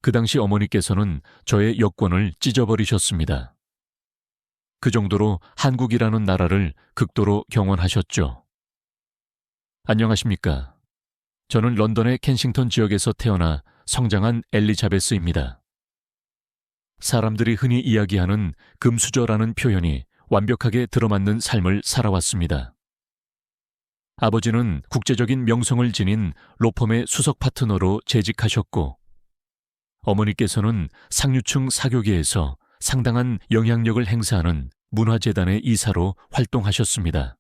그 당시 어머니께서는 저의 여권을 찢어버리셨습니다. 그 정도로 한국이라는 나라를 극도로 경원하셨죠. 안녕하십니까. 저는 런던의 켄싱턴 지역에서 태어나 성장한 엘리자베스입니다. 사람들이 흔히 이야기하는 금수저라는 표현이 완벽하게 들어맞는 삶을 살아왔습니다. 아버지는 국제적인 명성을 지닌 로펌의 수석 파트너로 재직하셨고, 어머니께서는 상류층 사교계에서 상당한 영향력을 행사하는 문화재단의 이사로 활동하셨습니다.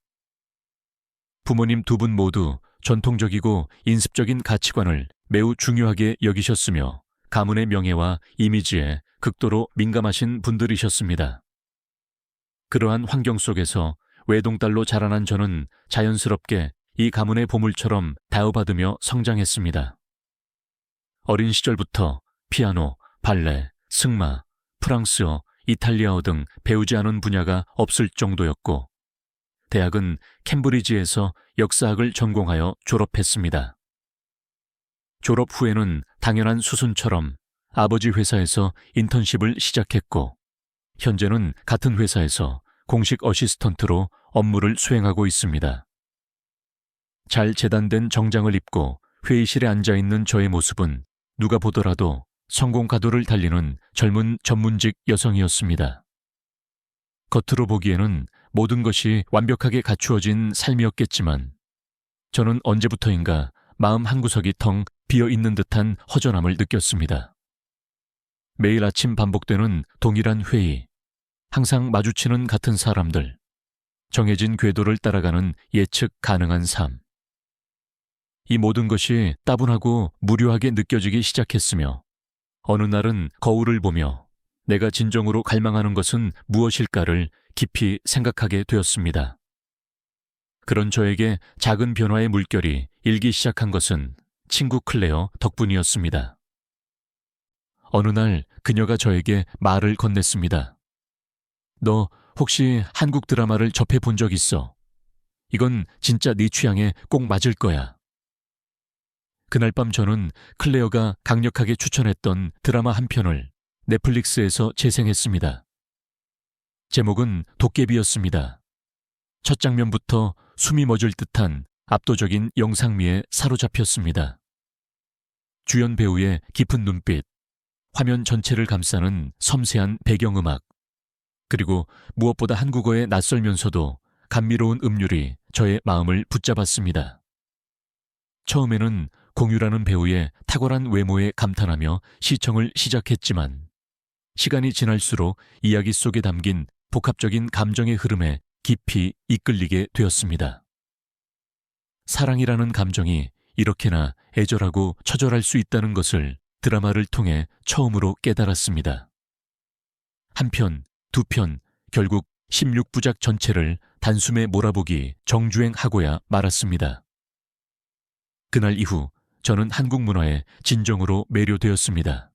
부모님 두 분 모두 전통적이고 인습적인 가치관을 매우 중요하게 여기셨으며 가문의 명예와 이미지에 극도로 민감하신 분들이셨습니다. 그러한 환경 속에서 외동딸로 자라난 저는 자연스럽게 이 가문의 보물처럼 다우받으며 성장했습니다. 어린 시절부터 피아노, 발레, 승마, 프랑스어, 이탈리아어 등 배우지 않은 분야가 없을 정도였고, 대학은 캠브리지에서 역사학을 전공하여 졸업했습니다. 졸업 후에는 당연한 수순처럼 아버지 회사에서 인턴십을 시작했고, 현재는 같은 회사에서 공식 어시스턴트로 업무를 수행하고 있습니다. 잘 재단된 정장을 입고 회의실에 앉아있는 저의 모습은 누가 보더라도 성공 가도를 달리는 젊은 전문직 여성이었습니다. 겉으로 보기에는 모든 것이 완벽하게 갖추어진 삶이었겠지만 저는 언제부터인가 마음 한구석이 텅 비어있는 듯한 허전함을 느꼈습니다. 매일 아침 반복되는 동일한 회의, 항상 마주치는 같은 사람들, 정해진 궤도를 따라가는 예측 가능한 삶. 이 모든 것이 따분하고 무료하게 느껴지기 시작했으며 어느 날은 거울을 보며 내가 진정으로 갈망하는 것은 무엇일까를 깊이 생각하게 되었습니다. 그런 저에게 작은 변화의 물결이 일기 시작한 것은 친구 클레어 덕분이었습니다. 어느 날 그녀가 저에게 말을 건넸습니다. 너 혹시 한국 드라마를 접해본 적 있어? 이건 진짜 네 취향에 꼭 맞을 거야. 그날 밤 저는 클레어가 강력하게 추천했던 드라마 한 편을 넷플릭스에서 재생했습니다. 제목은 도깨비였습니다. 첫 장면부터 숨이 멎을 듯한 압도적인 영상미에 사로잡혔습니다. 주연 배우의 깊은 눈빛, 화면 전체를 감싸는 섬세한 배경음악, 그리고 무엇보다 한국어에 낯설면서도 감미로운 음률이 저의 마음을 붙잡았습니다. 처음에는 공유라는 배우의 탁월한 외모에 감탄하며 시청을 시작했지만 시간이 지날수록 이야기 속에 담긴 복합적인 감정의 흐름에 깊이 이끌리게 되었습니다. 사랑이라는 감정이 이렇게나 애절하고 처절할 수 있다는 것을 드라마를 통해 처음으로 깨달았습니다. 한 편, 두 편, 결국 16부작 전체를 단숨에 몰아보기 정주행하고야 말았습니다. 그날 이후 저는 한국 문화에 진정으로 매료되었습니다.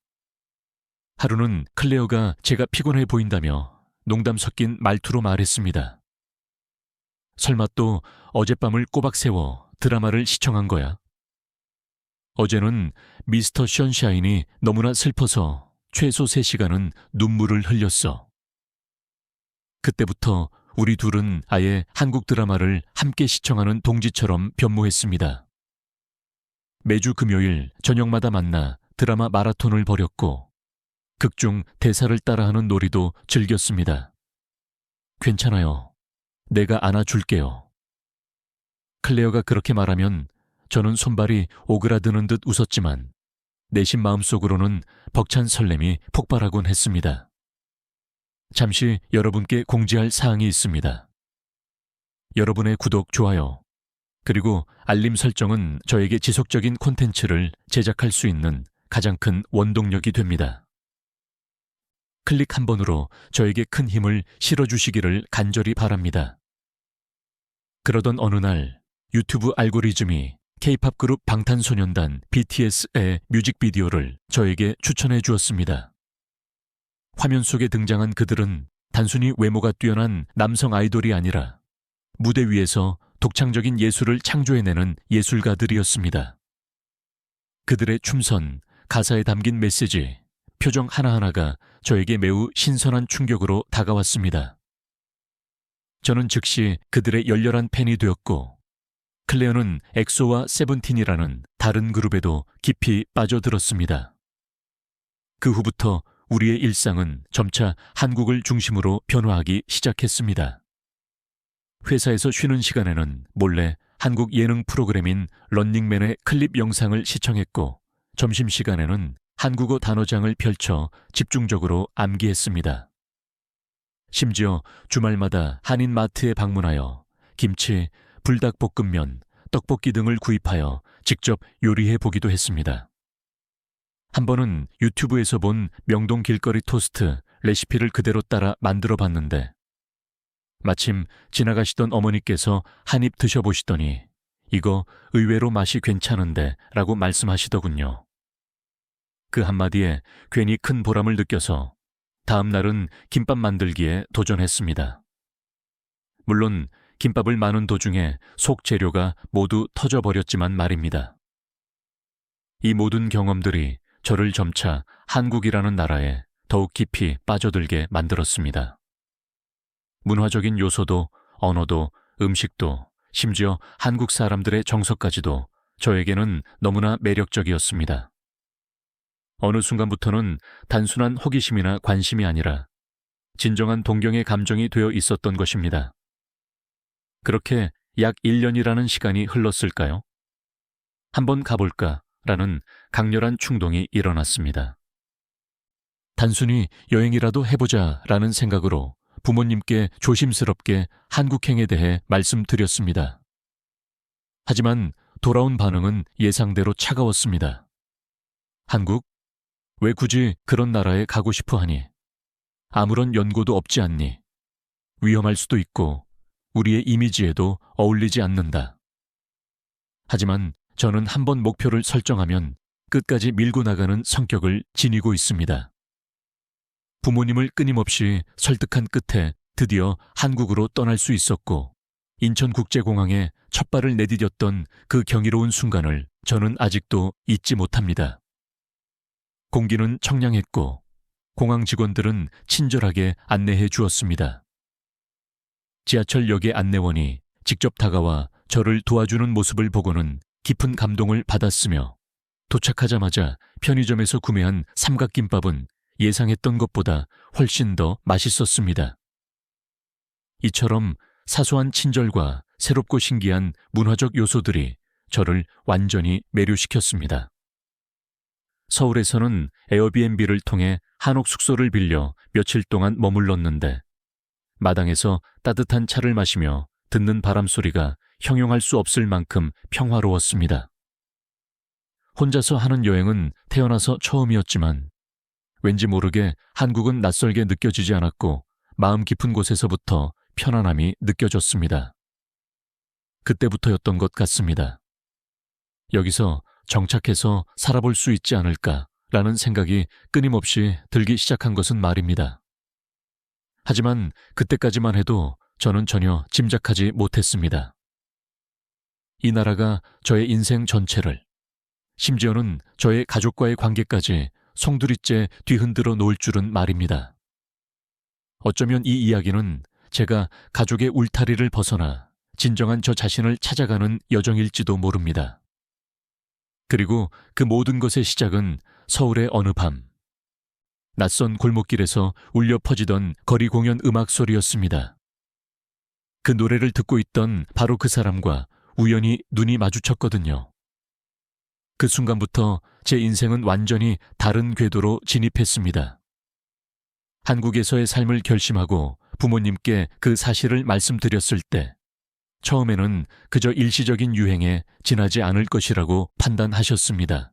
하루는 클레어가 제가 피곤해 보인다며 농담 섞인 말투로 말했습니다. 설마 또 어젯밤을 꼬박 세워 드라마를 시청한 거야? 어제는 미스터 션샤인이 너무나 슬퍼서 최소 3시간은 눈물을 흘렸어. 그때부터 우리 둘은 아예 한국 드라마를 함께 시청하는 동지처럼 변모했습니다. 매주 금요일 저녁마다 만나 드라마 마라톤을 벌였고 극중 대사를 따라하는 놀이도 즐겼습니다. 괜찮아요. 내가 안아줄게요. 클레어가 그렇게 말하면 저는 손발이 오그라드는 듯 웃었지만 내심 마음속으로는 벅찬 설렘이 폭발하곤 했습니다. 잠시 여러분께 공지할 사항이 있습니다. 여러분의 구독, 좋아요, 그리고 알림 설정은 저에게 지속적인 콘텐츠를 제작할 수 있는 가장 큰 원동력이 됩니다. 클릭 한 번으로 저에게 큰 힘을 실어주시기를 간절히 바랍니다. 그러던 어느 날 유튜브 알고리즘이 K-팝 그룹 방탄소년단 BTS의 뮤직비디오를 저에게 추천해 주었습니다. 화면 속에 등장한 그들은 단순히 외모가 뛰어난 남성 아이돌이 아니라 무대 위에서 독창적인 예술을 창조해내는 예술가들이었습니다. 그들의 춤선, 가사에 담긴 메시지, 표정 하나하나가 저에게 매우 신선한 충격으로 다가왔습니다. 저는 즉시 그들의 열렬한 팬이 되었고, 클레어는 엑소와 세븐틴이라는 다른 그룹에도 깊이 빠져들었습니다. 그 후부터 우리의 일상은 점차 한국을 중심으로 변화하기 시작했습니다. 회사에서 쉬는 시간에는 몰래 한국 예능 프로그램인 런닝맨의 클립 영상을 시청했고, 점심시간에는 한국어 단어장을 펼쳐 집중적으로 암기했습니다. 심지어 주말마다 한인마트에 방문하여 김치, 불닭볶음면, 떡볶이 등을 구입하여 직접 요리해 보기도 했습니다. 한 번은 유튜브에서 본 명동 길거리 토스트 레시피를 그대로 따라 만들어 봤는데, 마침 지나가시던 어머니께서 한 입 드셔보시더니 이거 의외로 맛이 괜찮은데 라고 말씀하시더군요. 그 한마디에 괜히 큰 보람을 느껴서 다음 날은 김밥 만들기에 도전했습니다. 물론 김밥을 마는 도중에 속 재료가 모두 터져버렸지만 말입니다. 이 모든 경험들이 저를 점차 한국이라는 나라에 더욱 깊이 빠져들게 만들었습니다. 문화적인 요소도, 언어도, 음식도, 심지어 한국 사람들의 정서까지도 저에게는 너무나 매력적이었습니다. 어느 순간부터는 단순한 호기심이나 관심이 아니라 진정한 동경의 감정이 되어 있었던 것입니다. 그렇게 약 1년이라는 시간이 흘렀을까요? 한번 가볼까라는 강렬한 충동이 일어났습니다. 단순히 여행이라도 해보자라는 생각으로 부모님께 조심스럽게 한국행에 대해 말씀드렸습니다. 하지만 돌아온 반응은 예상대로 차가웠습니다. 한국? 왜 굳이 그런 나라에 가고 싶어 하니? 아무런 연고도 없지 않니? 위험할 수도 있고 우리의 이미지에도 어울리지 않는다. 하지만 저는 한번 목표를 설정하면 끝까지 밀고 나가는 성격을 지니고 있습니다. 부모님을 끊임없이 설득한 끝에 드디어 한국으로 떠날 수 있었고, 인천국제공항에 첫 발을 내디뎠던 그 경이로운 순간을 저는 아직도 잊지 못합니다. 공기는 청량했고 공항 직원들은 친절하게 안내해 주었습니다. 지하철역의 안내원이 직접 다가와 저를 도와주는 모습을 보고는 깊은 감동을 받았으며, 도착하자마자 편의점에서 구매한 삼각김밥은 예상했던 것보다 훨씬 더 맛있었습니다. 이처럼 사소한 친절과 새롭고 신기한 문화적 요소들이 저를 완전히 매료시켰습니다. 서울에서는 에어비앤비를 통해 한옥 숙소를 빌려 며칠 동안 머물렀는데, 마당에서 따뜻한 차를 마시며 듣는 바람 소리가 형용할 수 없을 만큼 평화로웠습니다. 혼자서 하는 여행은 태어나서 처음이었지만 왠지 모르게 한국은 낯설게 느껴지지 않았고 마음 깊은 곳에서부터 편안함이 느껴졌습니다. 그때부터였던 것 같습니다. 여기서 정착해서 살아볼 수 있지 않을까라는 생각이 끊임없이 들기 시작한 것은 말입니다. 하지만 그때까지만 해도 저는 전혀 짐작하지 못했습니다. 이 나라가 저의 인생 전체를, 심지어는 저의 가족과의 관계까지 송두리째 뒤흔들어 놓을 줄은 말입니다. 어쩌면 이 이야기는 제가 가족의 울타리를 벗어나 진정한 저 자신을 찾아가는 여정일지도 모릅니다. 그리고 그 모든 것의 시작은 서울의 어느 밤, 낯선 골목길에서 울려 퍼지던 거리 공연 음악 소리였습니다. 그 노래를 듣고 있던 바로 그 사람과 우연히 눈이 마주쳤거든요. 그 순간부터 제 인생은 완전히 다른 궤도로 진입했습니다. 한국에서의 삶을 결심하고 부모님께 그 사실을 말씀드렸을 때, 처음에는 그저 일시적인 유행에 지나지 않을 것이라고 판단하셨습니다.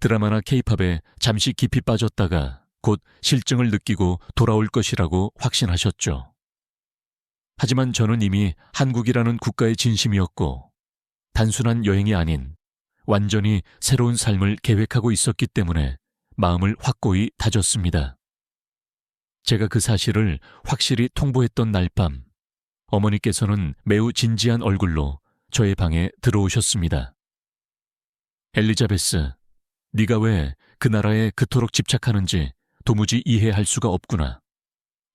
드라마나 케이팝에 잠시 깊이 빠졌다가 곧 실증을 느끼고 돌아올 것이라고 확신하셨죠. 하지만 저는 이미 한국이라는 국가의 진심이었고, 단순한 여행이 아닌 완전히 새로운 삶을 계획하고 있었기 때문에 마음을 확고히 다졌습니다. 제가 그 사실을 확실히 통보했던 날 밤, 어머니께서는 매우 진지한 얼굴로 저의 방에 들어오셨습니다. 엘리자베스, 네가 왜 그 나라에 그토록 집착하는지 도무지 이해할 수가 없구나.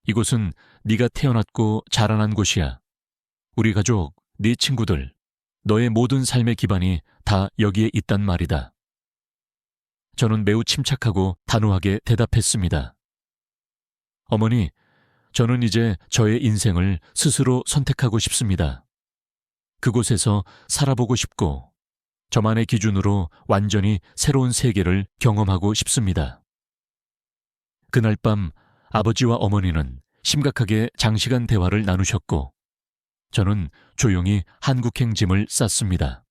이곳은 네가 태어났고 자라난 곳이야. 우리 가족, 네 친구들, 너의 모든 삶의 기반이 다 여기에 있단 말이다. 저는 매우 침착하고 단호하게 대답했습니다. 어머니, 저는 이제 저의 인생을 스스로 선택하고 싶습니다. 그곳에서 살아보고 싶고, 저만의 기준으로 완전히 새로운 세계를 경험하고 싶습니다. 그날 밤 아버지와 어머니는 심각하게 장시간 대화를 나누셨고, 저는 조용히 한국행 짐을 쌌습니다.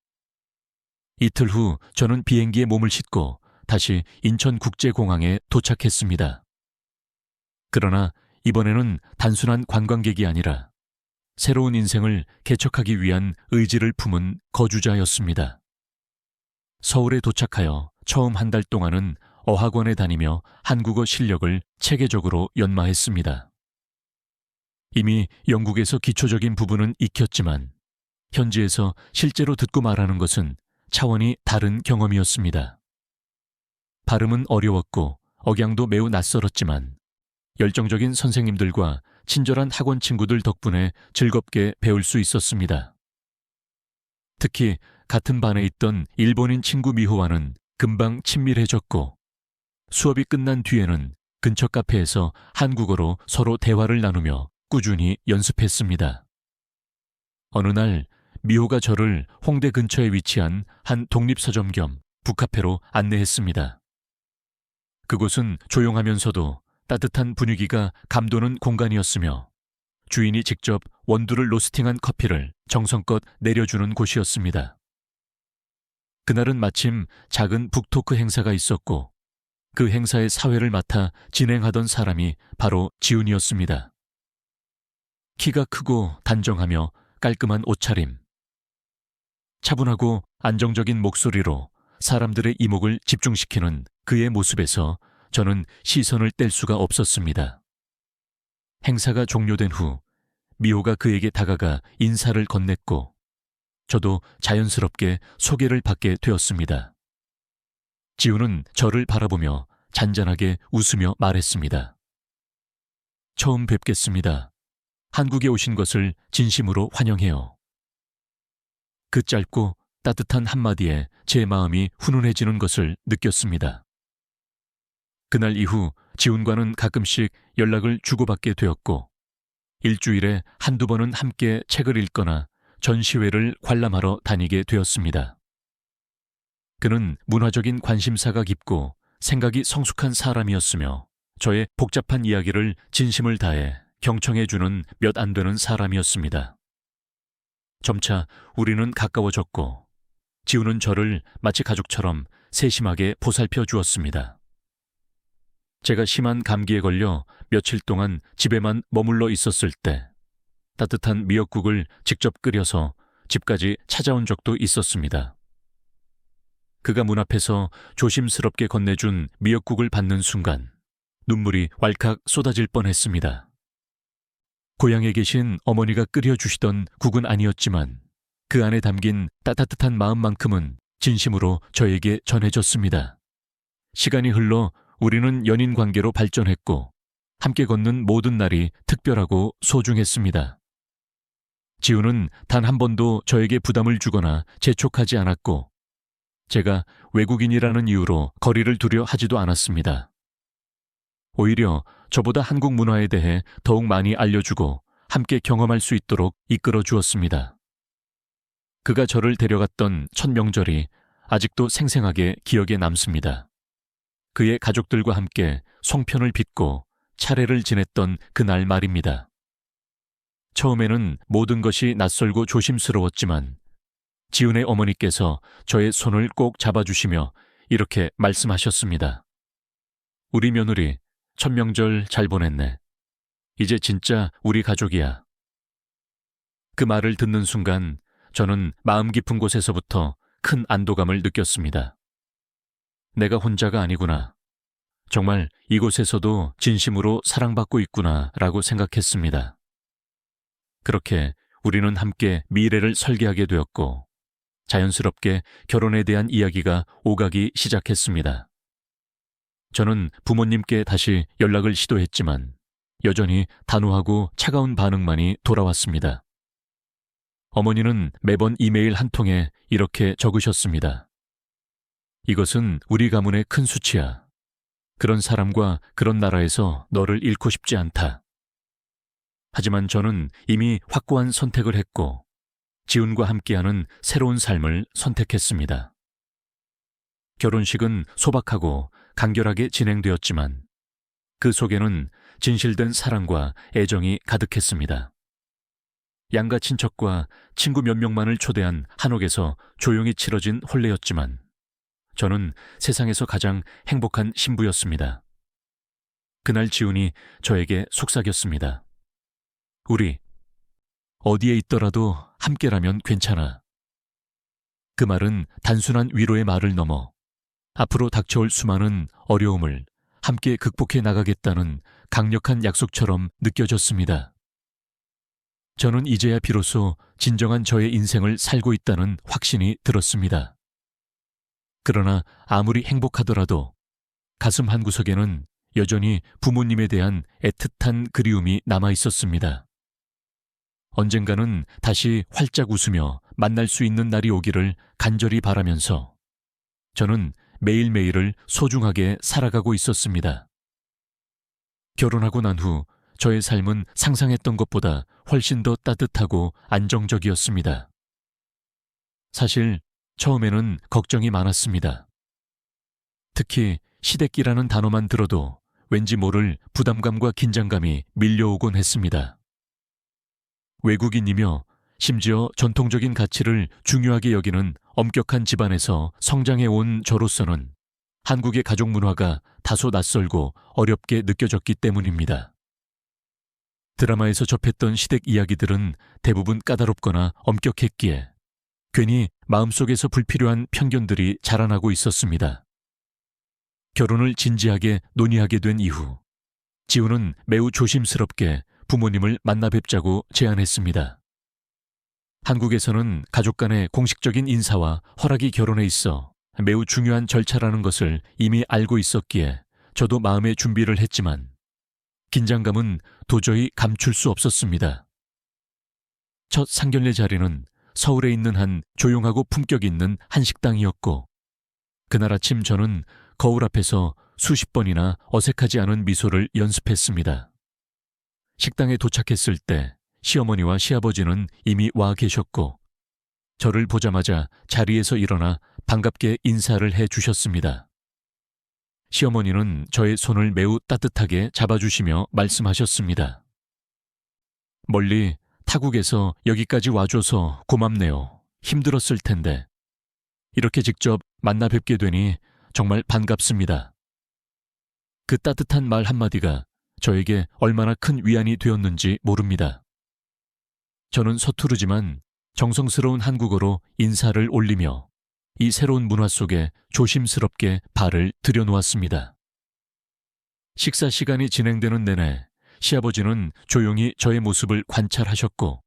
이틀 후 저는 비행기에 몸을 싣고 다시 인천국제공항에 도착했습니다. 그러나 이번에는 단순한 관광객이 아니라 새로운 인생을 개척하기 위한 의지를 품은 거주자였습니다. 서울에 도착하여 처음 한 달 동안은 어학원에 다니며 한국어 실력을 체계적으로 연마했습니다. 이미 영국에서 기초적인 부분은 익혔지만 현지에서 실제로 듣고 말하는 것은 차원이 다른 경험이었습니다. 발음은 어려웠고 억양도 매우 낯설었지만 열정적인 선생님들과 친절한 학원 친구들 덕분에 즐겁게 배울 수 있었습니다. 특히 같은 반에 있던 일본인 친구 미호와는 금방 친밀해졌고 수업이 끝난 뒤에는 근처 카페에서 한국어로 서로 대화를 나누며 꾸준히 연습했습니다. 어느 날 미호가 저를 홍대 근처에 위치한 한 독립서점 겸 북카페로 안내했습니다. 그곳은 조용하면서도 따뜻한 분위기가 감도는 공간이었으며 주인이 직접 원두를 로스팅한 커피를 정성껏 내려주는 곳이었습니다. 그날은 마침 작은 북토크 행사가 있었고 그 행사의 사회를 맡아 진행하던 사람이 바로 지훈이었습니다. 키가 크고 단정하며 깔끔한 옷차림, 차분하고 안정적인 목소리로 사람들의 이목을 집중시키는 그의 모습에서 저는 시선을 뗄 수가 없었습니다. 행사가 종료된 후 미호가 그에게 다가가 인사를 건넸고 저도 자연스럽게 소개를 받게 되었습니다. 지훈은 저를 바라보며 잔잔하게 웃으며 말했습니다. 처음 뵙겠습니다. 한국에 오신 것을 진심으로 환영해요. 그 짧고 따뜻한 한마디에 제 마음이 훈훈해지는 것을 느꼈습니다. 그날 이후 지훈과는 가끔씩 연락을 주고받게 되었고 일주일에 한두 번은 함께 책을 읽거나 전시회를 관람하러 다니게 되었습니다. 그는 문화적인 관심사가 깊고 생각이 성숙한 사람이었으며 저의 복잡한 이야기를 진심을 다해 경청해주는 몇 안 되는 사람이었습니다. 점차 우리는 가까워졌고 지훈은 저를 마치 가족처럼 세심하게 보살펴 주었습니다. 제가 심한 감기에 걸려 며칠 동안 집에만 머물러 있었을 때 따뜻한 미역국을 직접 끓여서 집까지 찾아온 적도 있었습니다. 그가 문 앞에서 조심스럽게 건네준 미역국을 받는 순간 눈물이 왈칵 쏟아질 뻔했습니다. 고향에 계신 어머니가 끓여주시던 국은 아니었지만 그 안에 담긴 따뜻한 마음만큼은 진심으로 저에게 전해졌습니다. 시간이 흘러 우리는 연인 관계로 발전했고 함께 걷는 모든 날이 특별하고 소중했습니다. 지훈은 단 한 번도 저에게 부담을 주거나 재촉하지 않았고 제가 외국인이라는 이유로 거리를 두려 하지도 않았습니다. 오히려 저보다 한국 문화에 대해 더욱 많이 알려주고 함께 경험할 수 있도록 이끌어 주었습니다. 그가 저를 데려갔던 첫 명절이 아직도 생생하게 기억에 남습니다. 그의 가족들과 함께 송편을 빚고 차례를 지냈던 그날 말입니다. 처음에는 모든 것이 낯설고 조심스러웠지만 지훈의 어머니께서 저의 손을 꼭 잡아주시며 이렇게 말씀하셨습니다. 우리 며느리 첫 명절 잘 보냈네. 이제 진짜 우리 가족이야. 그 말을 듣는 순간 저는 마음 깊은 곳에서부터 큰 안도감을 느꼈습니다. 내가 혼자가 아니구나. 정말 이곳에서도 진심으로 사랑받고 있구나 라고 생각했습니다. 그렇게 우리는 함께 미래를 설계하게 되었고 자연스럽게 결혼에 대한 이야기가 오가기 시작했습니다. 저는 부모님께 다시 연락을 시도했지만 여전히 단호하고 차가운 반응만이 돌아왔습니다. 어머니는 매번 이메일 한 통에 이렇게 적으셨습니다. 이것은 우리 가문의 큰 수치야. 그런 사람과 그런 나라에서 너를 잃고 싶지 않다. 하지만 저는 이미 확고한 선택을 했고 지훈과 함께하는 새로운 삶을 선택했습니다. 결혼식은 소박하고 간결하게 진행되었지만 그 속에는 진실된 사랑과 애정이 가득했습니다. 양가 친척과 친구 몇 명만을 초대한 한옥에서 조용히 치러진 혼례였지만 저는 세상에서 가장 행복한 신부였습니다. 그날 지훈이 저에게 속삭였습니다. 우리 어디에 있더라도 함께라면 괜찮아. 그 말은 단순한 위로의 말을 넘어 앞으로 닥쳐올 수많은 어려움을 함께 극복해 나가겠다는 강력한 약속처럼 느껴졌습니다. 저는 이제야 비로소 진정한 저의 인생을 살고 있다는 확신이 들었습니다. 그러나 아무리 행복하더라도 가슴 한구석에는 여전히 부모님에 대한 애틋한 그리움이 남아 있었습니다. 언젠가는 다시 활짝 웃으며 만날 수 있는 날이 오기를 간절히 바라면서 저는 매일매일을 소중하게 살아가고 있었습니다. 결혼하고 난 후 저의 삶은 상상했던 것보다 훨씬 더 따뜻하고 안정적이었습니다. 사실 처음에는 걱정이 많았습니다. 특히 시댁이라는 단어만 들어도 왠지 모를 부담감과 긴장감이 밀려오곤 했습니다. 외국인이며 심지어 전통적인 가치를 중요하게 여기는 엄격한 집안에서 성장해온 저로서는 한국의 가족 문화가 다소 낯설고 어렵게 느껴졌기 때문입니다. 드라마에서 접했던 시댁 이야기들은 대부분 까다롭거나 엄격했기에 괜히 마음속에서 불필요한 편견들이 자라나고 있었습니다. 결혼을 진지하게 논의하게 된 이후 지훈은 매우 조심스럽게 부모님을 만나 뵙자고 제안했습니다. 한국에서는 가족 간의 공식적인 인사와 허락이 결혼에 있어 매우 중요한 절차라는 것을 이미 알고 있었기에 저도 마음의 준비를 했지만 긴장감은 도저히 감출 수 없었습니다. 첫 상견례 자리는 서울에 있는 한 조용하고 품격 있는 한식당이었고 그날 아침 저는 거울 앞에서 수십 번이나 어색하지 않은 미소를 연습했습니다. 식당에 도착했을 때 시어머니와 시아버지는 이미 와 계셨고 저를 보자마자 자리에서 일어나 반갑게 인사를 해 주셨습니다. 시어머니는 저의 손을 매우 따뜻하게 잡아주시며 말씀하셨습니다. 멀리 타국에서 여기까지 와줘서 고맙네요. 힘들었을 텐데. 이렇게 직접 만나 뵙게 되니 정말 반갑습니다. 그 따뜻한 말 한마디가 저에게 얼마나 큰 위안이 되었는지 모릅니다. 저는 서투르지만 정성스러운 한국어로 인사를 올리며 이 새로운 문화 속에 조심스럽게 발을 들여놓았습니다. 식사 시간이 진행되는 내내 시아버지는 조용히 저의 모습을 관찰하셨고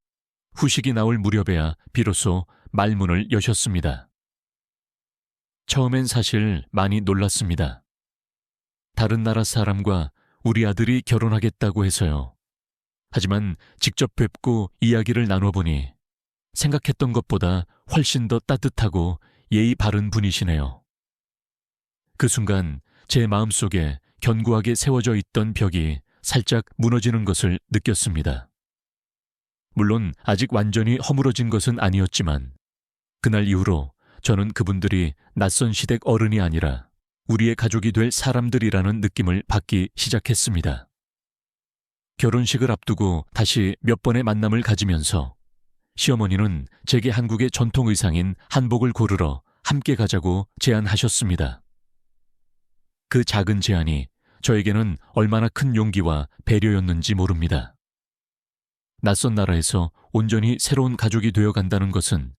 후식이 나올 무렵에야 비로소 말문을 여셨습니다. 처음엔 사실 많이 놀랐습니다. 다른 나라 사람과 우리 아들이 결혼하겠다고 해서요. 하지만 직접 뵙고 이야기를 나눠보니 생각했던 것보다 훨씬 더 따뜻하고 예의 바른 분이시네요. 그 순간 제 마음속에 견고하게 세워져 있던 벽이 살짝 무너지는 것을 느꼈습니다. 물론 아직 완전히 허물어진 것은 아니었지만 그날 이후로 저는 그분들이 낯선 시댁 어른이 아니라 우리의 가족이 될 사람들이라는 느낌을 받기 시작했습니다. 결혼식을 앞두고 다시 몇 번의 만남을 가지면서 시어머니는 제게 한국의 전통 의상인 한복을 고르러 함께 가자고 제안하셨습니다. 그 작은 제안이 저에게는 얼마나 큰 용기와 배려였는지 모릅니다. 낯선 나라에서 온전히 새로운 가족이 되어간다는 것은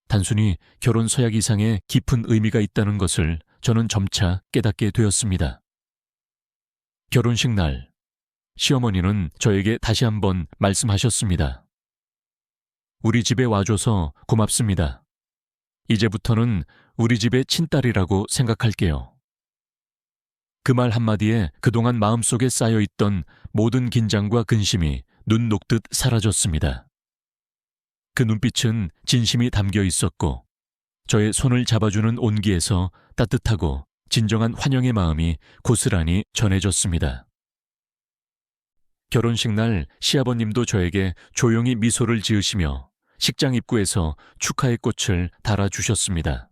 단순히 결혼 서약 이상의 깊은 의미가 있다는 것을 저는 점차 깨닫게 되었습니다. 결혼식 날, 시어머니는 저에게 다시 한번 말씀하셨습니다. 우리 집에 와줘서 고맙습니다. 이제부터는 우리 집의 친딸이라고 생각할게요. 그 말 한마디에 그동안 마음속에 쌓여있던 모든 긴장과 근심이 눈 녹듯 사라졌습니다. 그 눈빛은 진심이 담겨 있었고 저의 손을 잡아주는 온기에서 따뜻하고 진정한 환영의 마음이 고스란히 전해졌습니다. 결혼식 날 시아버님도 저에게 조용히 미소를 지으시며 식장 입구에서 축하의 꽃을 달아주셨습니다.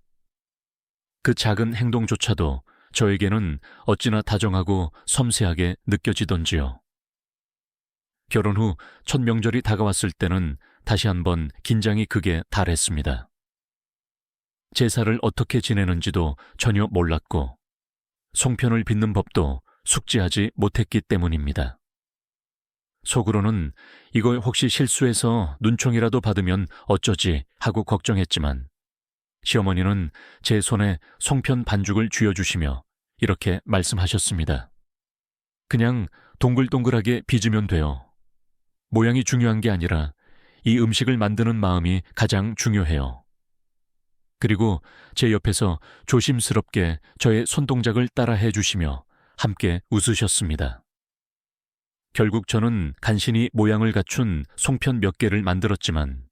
그 작은 행동조차도 저에게는 어찌나 다정하고 섬세하게 느껴지던지요. 결혼 후 첫 명절이 다가왔을 때는 다시 한번 긴장이 극에 달했습니다. 제사를 어떻게 지내는지도 전혀 몰랐고 송편을 빚는 법도 숙지하지 못했기 때문입니다. 속으로는 이걸 혹시 실수해서 눈총이라도 받으면 어쩌지 하고 걱정했지만 시어머니는 제 손에 송편 반죽을 쥐어주시며 이렇게 말씀하셨습니다. 그냥 동글동글하게 빚으면 돼요. 모양이 중요한 게 아니라 이 음식을 만드는 마음이 가장 중요해요. 그리고 제 옆에서 조심스럽게 저의 손동작을 따라해 주시며 함께 웃으셨습니다. 결국 저는 간신히 모양을 갖춘 송편 몇 개를 만들었지만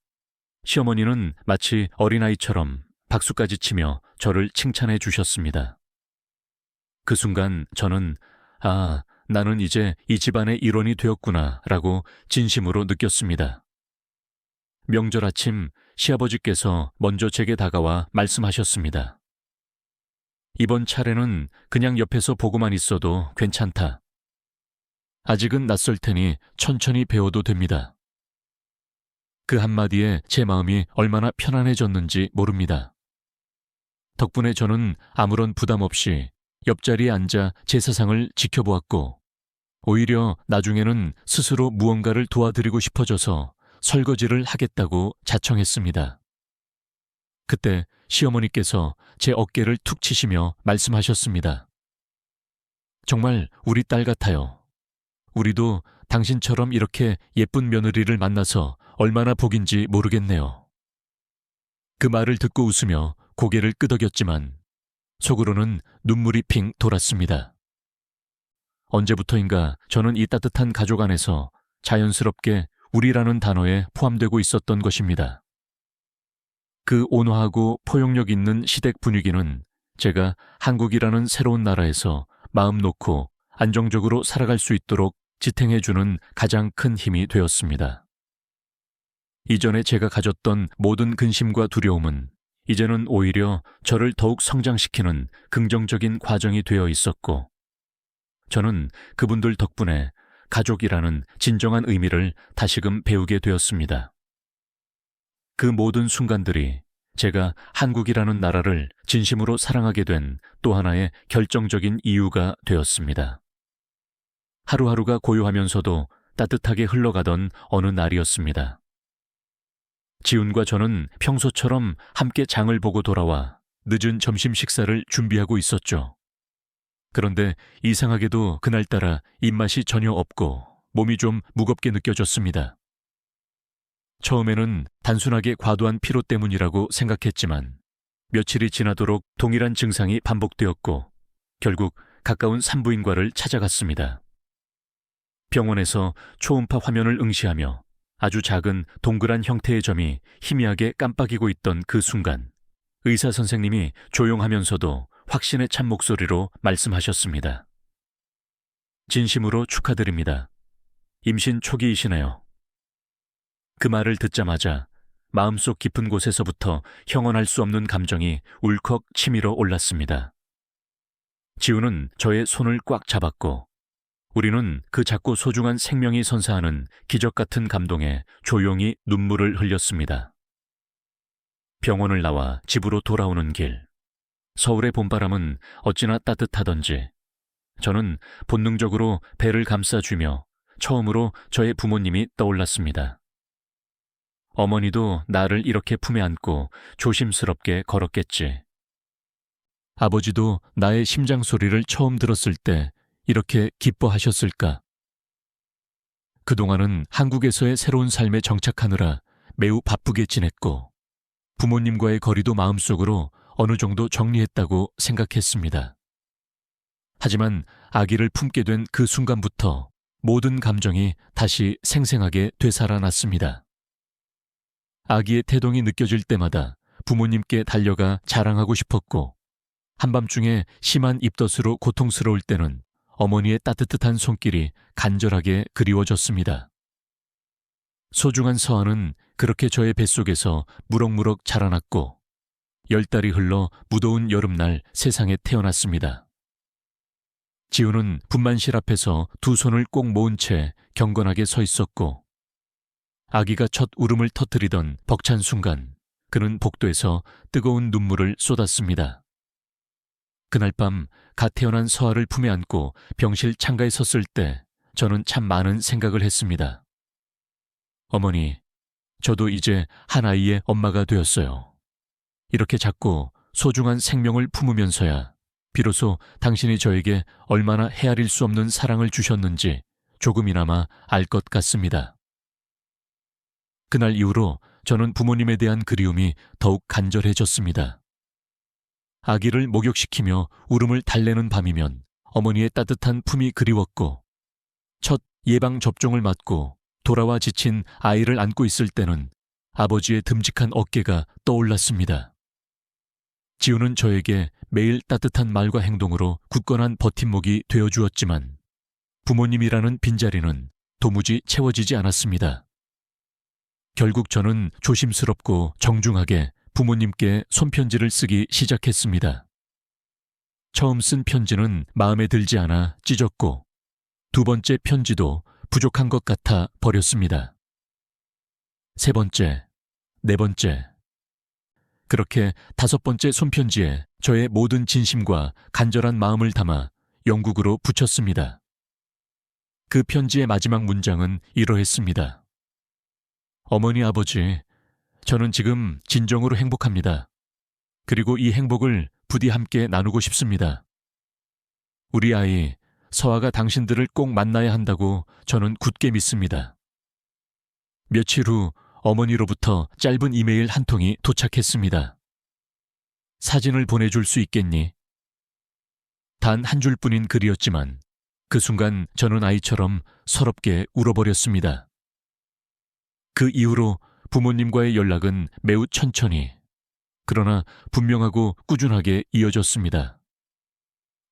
시어머니는 마치 어린아이처럼 박수까지 치며 저를 칭찬해 주셨습니다. 그 순간 저는 나는 이제 이 집안의 일원이 되었구나 라고 진심으로 느꼈습니다. 명절 아침 시아버지께서 먼저 제게 다가와 말씀하셨습니다. 이번 차례는 그냥 옆에서 보고만 있어도 괜찮다. 아직은 낯설 테니 천천히 배워도 됩니다. 그 한마디에 제 마음이 얼마나 편안해졌는지 모릅니다. 덕분에 저는 아무런 부담 없이 옆자리에 앉아 제사상을 지켜보았고 오히려 나중에는 스스로 무언가를 도와드리고 싶어져서 설거지를 하겠다고 자청했습니다. 그때 시어머니께서 제 어깨를 툭 치시며 말씀하셨습니다. 정말 우리 딸 같아요. 우리도 당신처럼 이렇게 예쁜 며느리를 만나서 얼마나 복인지 모르겠네요. 그 말을 듣고 웃으며 고개를 끄덕였지만 속으로는 눈물이 핑 돌았습니다. 언제부터인가 저는 이 따뜻한 가족 안에서 자연스럽게 우리라는 단어에 포함되고 있었던 것입니다. 그 온화하고 포용력 있는 시댁 분위기는 제가 한국이라는 새로운 나라에서 마음 놓고 안정적으로 살아갈 수 있도록 지탱해주는 가장 큰 힘이 되었습니다. 이전에 제가 가졌던 모든 근심과 두려움은 이제는 오히려 저를 더욱 성장시키는 긍정적인 과정이 되어 있었고 저는 그분들 덕분에 가족이라는 진정한 의미를 다시금 배우게 되었습니다. 그 모든 순간들이 제가 한국이라는 나라를 진심으로 사랑하게 된 또 하나의 결정적인 이유가 되었습니다. 하루하루가 고요하면서도 따뜻하게 흘러가던 어느 날이었습니다. 지훈과 저는 평소처럼 함께 장을 보고 돌아와 늦은 점심 식사를 준비하고 있었죠. 그런데 이상하게도 그날따라 입맛이 전혀 없고 몸이 좀 무겁게 느껴졌습니다. 처음에는 단순하게 과도한 피로 때문이라고 생각했지만 며칠이 지나도록 동일한 증상이 반복되었고 결국 가까운 산부인과를 찾아갔습니다. 병원에서 초음파 화면을 응시하며 아주 작은 동그란 형태의 점이 희미하게 깜빡이고 있던 그 순간 의사 선생님이 조용하면서도 확신에 찬 목소리로 말씀하셨습니다. 진심으로 축하드립니다. 임신 초기이시네요. 그 말을 듣자마자 마음속 깊은 곳에서부터 형언할 수 없는 감정이 울컥 치밀어 올랐습니다. 지우는 저의 손을 꽉 잡았고 우리는 그 작고 소중한 생명이 선사하는 기적 같은 감동에 조용히 눈물을 흘렸습니다. 병원을 나와 집으로 돌아오는 길, 서울의 봄바람은 어찌나 따뜻하던지 저는 본능적으로 배를 감싸주며 처음으로 저의 부모님이 떠올랐습니다. 어머니도 나를 이렇게 품에 안고 조심스럽게 걸었겠지. 아버지도 나의 심장 소리를 처음 들었을 때 이렇게 기뻐하셨을까? 그동안은 한국에서의 새로운 삶에 정착하느라 매우 바쁘게 지냈고 부모님과의 거리도 마음속으로 어느 정도 정리했다고 생각했습니다. 하지만 아기를 품게 된 그 순간부터 모든 감정이 다시 생생하게 되살아났습니다. 아기의 태동이 느껴질 때마다 부모님께 달려가 자랑하고 싶었고, 한밤중에 심한 입덧으로 고통스러울 때는 어머니의 따뜻한 손길이 간절하게 그리워졌습니다. 소중한 서아는 그렇게 저의 뱃속에서 무럭무럭 자라났고 10달이 흘러 무더운 여름날 세상에 태어났습니다. 지우는 분만실 앞에서 두 손을 꼭 모은 채 경건하게 서 있었고, 아기가 첫 울음을 터뜨리던 벅찬 순간 그는 복도에서 뜨거운 눈물을 쏟았습니다. 그날 밤 갓 태어난 서아를 품에 안고 병실 창가에 섰을 때 저는 참 많은 생각을 했습니다. 어머니, 저도 이제 한 아이의 엄마가 되었어요. 이렇게 작고 소중한 생명을 품으면서야 비로소 당신이 저에게 얼마나 헤아릴 수 없는 사랑을 주셨는지 조금이나마 알 것 같습니다. 그날 이후로 저는 부모님에 대한 그리움이 더욱 간절해졌습니다. 아기를 목욕시키며 울음을 달래는 밤이면 어머니의 따뜻한 품이 그리웠고, 첫 예방접종을 맞고 돌아와 지친 아이를 안고 있을 때는 아버지의 듬직한 어깨가 떠올랐습니다. 지우는 저에게 매일 따뜻한 말과 행동으로 굳건한 버팀목이 되어주었지만 부모님이라는 빈자리는 도무지 채워지지 않았습니다. 결국 저는 조심스럽고 정중하게 부모님께 손편지를 쓰기 시작했습니다. 처음 쓴 편지는 마음에 들지 않아 찢었고, 두 번째 편지도 부족한 것 같아 버렸습니다. 세 번째, 네 번째. 그렇게 다섯 번째 손편지에 저의 모든 진심과 간절한 마음을 담아 영국으로 붙였습니다. 그 편지의 마지막 문장은 이러했습니다. 어머니, 아버지, 저는 지금 진정으로 행복합니다. 그리고 이 행복을 부디 함께 나누고 싶습니다. 우리 아이 서아가 당신들을 꼭 만나야 한다고 저는 굳게 믿습니다. 며칠 후 어머니로부터 짧은 이메일 한 통이 도착했습니다. 사진을 보내줄 수 있겠니? 단 한 줄뿐인 글이었지만 그 순간 저는 아이처럼 서럽게 울어버렸습니다. 그 이후로 부모님과의 연락은 매우 천천히, 그러나 분명하고 꾸준하게 이어졌습니다.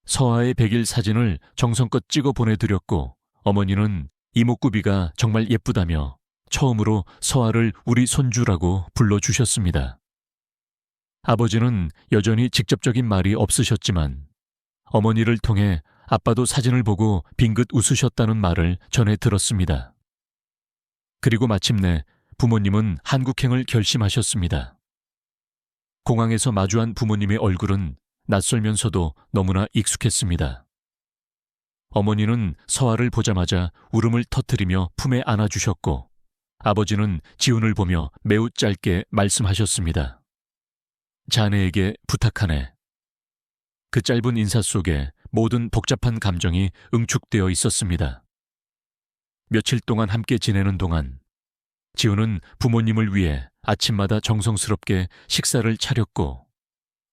서아의 100일 사진을 정성껏 찍어 보내드렸고, 어머니는 이목구비가 정말 예쁘다며 처음으로 서아를 우리 손주라고 불러주셨습니다. 아버지는 여전히 직접적인 말이 없으셨지만 어머니를 통해 아빠도 사진을 보고 빙긋 웃으셨다는 말을 전해 들었습니다. 그리고 마침내 부모님은 한국행을 결심하셨습니다. 공항에서 마주한 부모님의 얼굴은 낯설면서도 너무나 익숙했습니다. 어머니는 서아를 보자마자 울음을 터뜨리며 품에 안아주셨고, 아버지는 지훈을 보며 매우 짧게 말씀하셨습니다. 자네에게 부탁하네. 그 짧은 인사 속에 모든 복잡한 감정이 응축되어 있었습니다. 며칠 동안 함께 지내는 동안 지훈은 부모님을 위해 아침마다 정성스럽게 식사를 차렸고,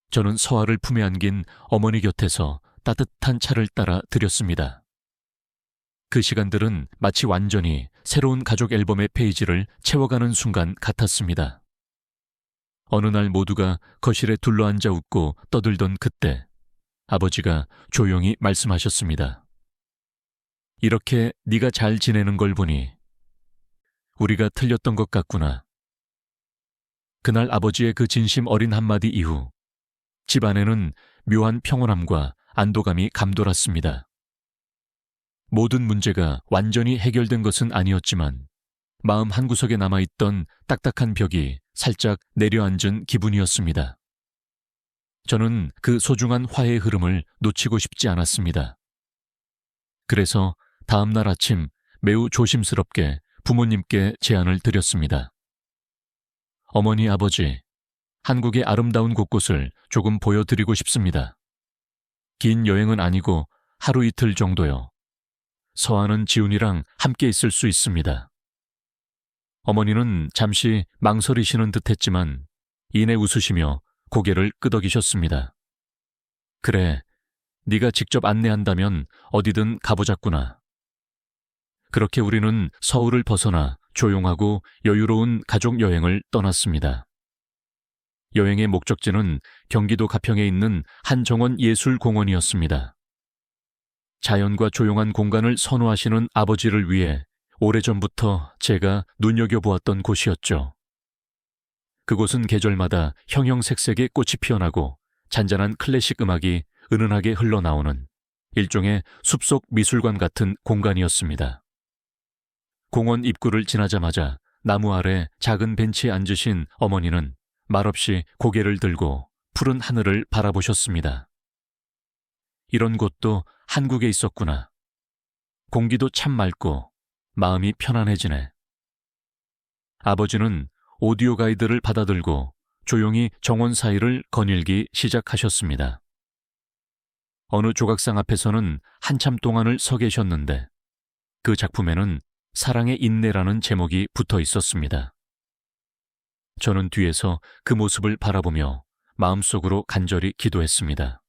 저는 서아를 품에 안긴 어머니 곁에서 따뜻한 차를 따라 드렸습니다. 그 시간들은 마치 완전히 새로운 가족 앨범의 페이지를 채워가는 순간 같았습니다. 어느 날 모두가 거실에 둘러앉아 웃고 떠들던 그때 아버지가 조용히 말씀하셨습니다. 이렇게 네가 잘 지내는 걸 보니 우리가 틀렸던 것 같구나. 그날 아버지의 그 진심 어린 한마디 이후 집안에는 묘한 평온함과 안도감이 감돌았습니다. 모든 문제가 완전히 해결된 것은 아니었지만 마음 한구석에 남아있던 딱딱한 벽이 살짝 내려앉은 기분이었습니다. 저는 그 소중한 화해의 흐름을 놓치고 싶지 않았습니다. 그래서 다음 날 아침 매우 조심스럽게 부모님께 제안을 드렸습니다. 어머니, 아버지, 한국의 아름다운 곳곳을 조금 보여드리고 싶습니다. 긴 여행은 아니고 하루 이틀 정도요. 서아는 지훈이랑 함께 있을 수 있습니다. 어머니는 잠시 망설이시는 듯했지만 이내 웃으시며 고개를 끄덕이셨습니다. 그래, 네가 직접 안내한다면 어디든 가보자꾸나. 그렇게 우리는 서울을 벗어나 조용하고 여유로운 가족 여행을 떠났습니다. 여행의 목적지는 경기도 가평에 있는 한정원 예술공원이었습니다. 자연과 조용한 공간을 선호하시는 아버지를 위해 오래전부터 제가 눈여겨보았던 곳이었죠. 그곳은 계절마다 형형색색의 꽃이 피어나고 잔잔한 클래식 음악이 은은하게 흘러나오는 일종의 숲속 미술관 같은 공간이었습니다. 공원 입구를 지나자마자 나무 아래 작은 벤치에 앉으신 어머니는 말없이 고개를 들고 푸른 하늘을 바라보셨습니다. 이런 곳도 한국에 있었구나. 공기도 참 맑고 마음이 편안해지네. 아버지는 오디오 가이드를 받아들고 조용히 정원 사이를 거닐기 시작하셨습니다. 어느 조각상 앞에서는 한참 동안을 서 계셨는데 그 작품에는 사랑의 인내라는 제목이 붙어 있었습니다. 저는 뒤에서 그 모습을 바라보며 마음속으로 간절히 기도했습니다.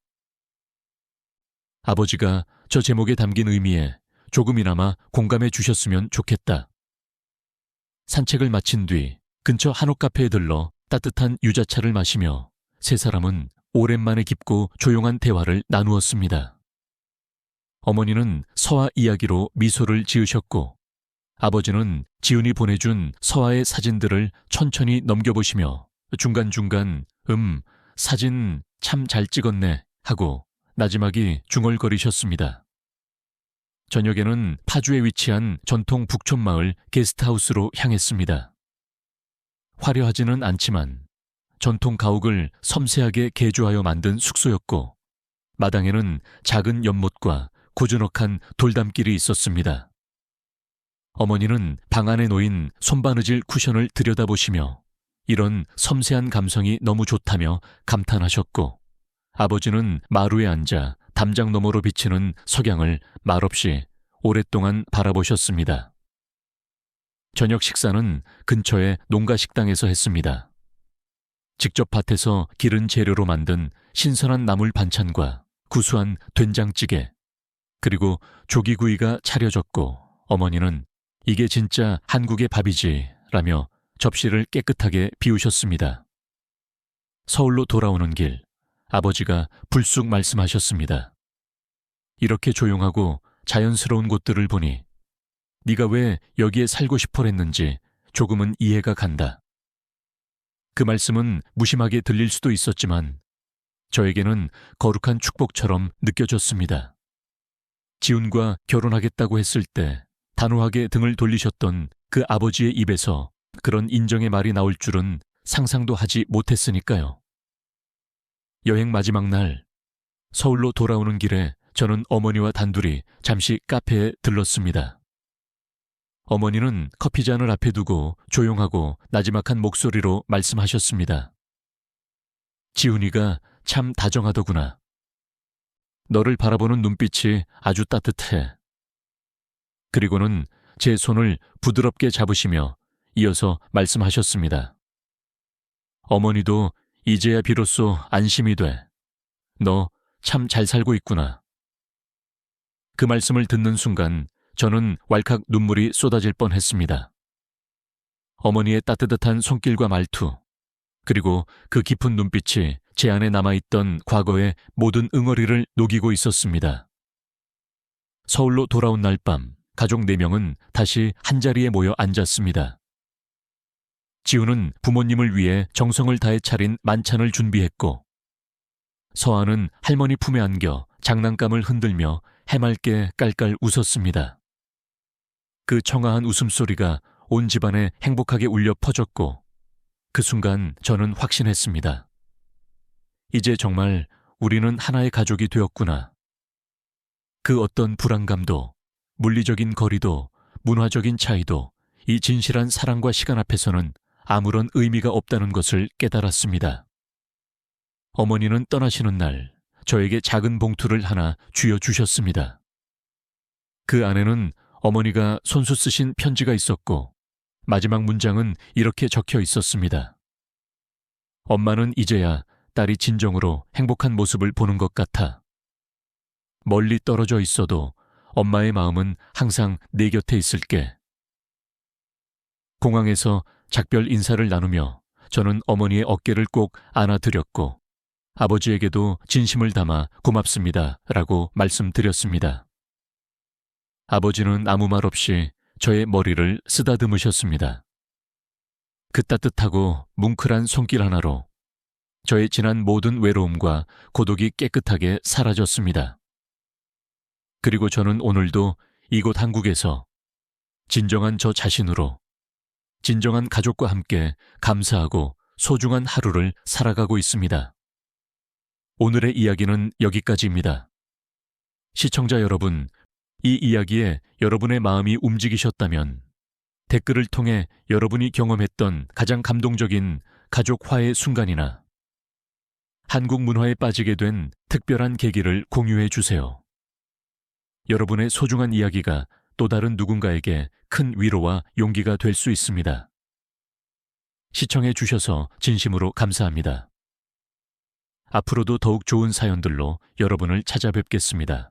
아버지가 저 제목에 담긴 의미에 조금이나마 공감해 주셨으면 좋겠다. 산책을 마친 뒤 근처 한옥 카페에 들러 따뜻한 유자차를 마시며 세 사람은 오랜만에 깊고 조용한 대화를 나누었습니다. 어머니는 서화 이야기로 미소를 지으셨고 아버지는 지훈이 보내준 서화의 사진들을 천천히 넘겨보시며 중간중간 사진 참 잘 찍었네 하고 나지막이 중얼거리셨습니다. 저녁에는 파주에 위치한 전통 북촌마을 게스트하우스로 향했습니다. 화려하지는 않지만 전통 가옥을 섬세하게 개조하여 만든 숙소였고 마당에는 작은 연못과 고즈넉한 돌담길이 있었습니다. 어머니는 방 안에 놓인 손바느질 쿠션을 들여다보시며 이런 섬세한 감성이 너무 좋다며 감탄하셨고 아버지는 마루에 앉아 담장 너머로 비치는 석양을 말없이 오랫동안 바라보셨습니다. 저녁 식사는 근처의 농가식당에서 했습니다. 직접 밭에서 기른 재료로 만든 신선한 나물 반찬과 구수한 된장찌개, 그리고 조기구이가 차려졌고 어머니는 이게 진짜 한국의 밥이지 라며 접시를 깨끗하게 비우셨습니다. 서울로 돌아오는 길, 아버지가 불쑥 말씀하셨습니다. 이렇게 조용하고 자연스러운 곳들을 보니 네가 왜 여기에 살고 싶어했는지 조금은 이해가 간다. 그 말씀은 무심하게 들릴 수도 있었지만 저에게는 거룩한 축복처럼 느껴졌습니다. 지훈과 결혼하겠다고 했을 때 단호하게 등을 돌리셨던 그 아버지의 입에서 그런 인정의 말이 나올 줄은 상상도 하지 못했으니까요. 여행 마지막 날, 서울로 돌아오는 길에 저는 어머니와 단둘이 잠시 카페에 들렀습니다. 어머니는 커피잔을 앞에 두고 조용하고 나지막한 목소리로 말씀하셨습니다. 지훈이가 참 다정하더구나. 너를 바라보는 눈빛이 아주 따뜻해. 그리고는 제 손을 부드럽게 잡으시며 이어서 말씀하셨습니다. 어머니도 이제야 비로소 안심이 돼. 너 참 잘 살고 있구나. 그 말씀을 듣는 순간 저는 왈칵 눈물이 쏟아질 뻔했습니다. 어머니의 따뜻한 손길과 말투, 그리고 그 깊은 눈빛이 제 안에 남아있던 과거의 모든 응어리를 녹이고 있었습니다. 서울로 돌아온 날 밤, 가족 4명은 다시 한자리에 모여 앉았습니다. 지훈은 부모님을 위해 정성을 다해 차린 만찬을 준비했고 서아는 할머니 품에 안겨 장난감을 흔들며 해맑게 깔깔 웃었습니다. 그 청아한 웃음소리가 온 집안에 행복하게 울려 퍼졌고 그 순간 저는 확신했습니다. 이제 정말 우리는 하나의 가족이 되었구나. 그 어떤 불안감도, 물리적인 거리도, 문화적인 차이도 이 진실한 사랑과 시간 앞에서는 아무런 의미가 없다는 것을 깨달았습니다. 어머니는 떠나시는 날 저에게 작은 봉투를 하나 쥐어주셨습니다. 그 안에는 어머니가 손수 쓰신 편지가 있었고 마지막 문장은 이렇게 적혀 있었습니다. 엄마는 이제야 딸이 진정으로 행복한 모습을 보는 것 같아. 멀리 떨어져 있어도 엄마의 마음은 항상 내 곁에 있을게. 공항에서 작별 인사를 나누며 저는 어머니의 어깨를 꼭 안아드렸고 아버지에게도 진심을 담아 고맙습니다 라고 말씀드렸습니다. 아버지는 아무 말 없이 저의 머리를 쓰다듬으셨습니다. 그 따뜻하고 뭉클한 손길 하나로 저의 지난 모든 외로움과 고독이 깨끗하게 사라졌습니다. 그리고 저는 오늘도 이곳 한국에서 진정한 저 자신으로 진정한 가족과 함께 감사하고 소중한 하루를 살아가고 있습니다. 오늘의 이야기는 여기까지입니다. 시청자 여러분, 이 이야기에 여러분의 마음이 움직이셨다면 댓글을 통해 여러분이 경험했던 가장 감동적인 가족 화해 순간이나 한국 문화에 빠지게 된 특별한 계기를 공유해 주세요. 여러분의 소중한 이야기가 또 다른 누군가에게 큰 위로와 용기가 될 수 있습니다. 시청해 주셔서 진심으로 감사합니다. 앞으로도 더욱 좋은 사연들로 여러분을 찾아뵙겠습니다.